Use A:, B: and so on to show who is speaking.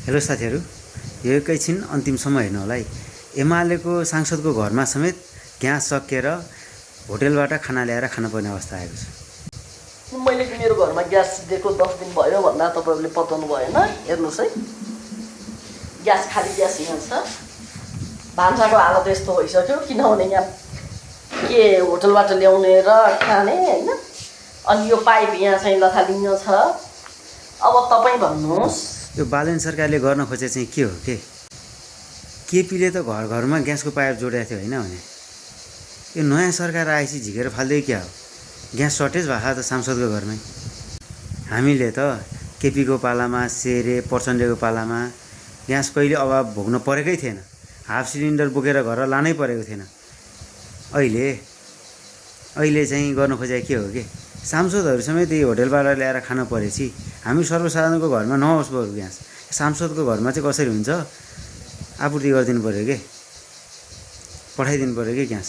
A: Hello साथीहरू, यो एकैछिन अन्तिमसम्म हेर्नु होला है। एमालेको सांसदको घरमा समेत ग्यास सकिएर होटेलबाट खाना ल्याएर खानुपर्ने अवस्था आएको छ।
B: मैले मेरो घरमा ग्यास दिएको 10 दिन भयो भन्दा तपाईहरुले पताउनु भएन। हेर्नुस् है, ग्यास खाली ग्यास यहाँ छ। भान्साको हालत यस्तो भइसक्यो किनभने यहाँ के होटलबाट ल्याउने र खाने हैन। अनि यो पाइप यहाँ चाहिँ लथालिङ्ग छ। अब तपाई भन्नुस्,
A: यो बालन सरकारले गर्न खोजे चाहिँ के हो के? केपीले त घर घरमा ग्यासको पाइप जोडेको थियो हैन भने। यो नयाँ सरकार आएपछि झिकेर फाल्दै क्या हो? ग्यास सर्टेज भएको त सांसदको घरमै। हामीले त केपीको पालामा, शेरे प्रचण्डको पालामा ग्यास कहिले अभाव भोग्न परेकै थिएन। हाफ सिलिन्डर बोकेर घर लानै परेको थिएन। अहिले चाहिँ गर्न खोजे के हो के? सांसदहरू समेत यही होटेलबाट ल्याएर खान परेपछि हामी सर्वसाधारणको घरमा नहोस् बरु ग्यास, सांसदको घरमा चाहिँ कसरी हुन्छ? आपूर्ति गरिदिनु पर्यो के, पठाइदिनु पर्यो कि ग्यास।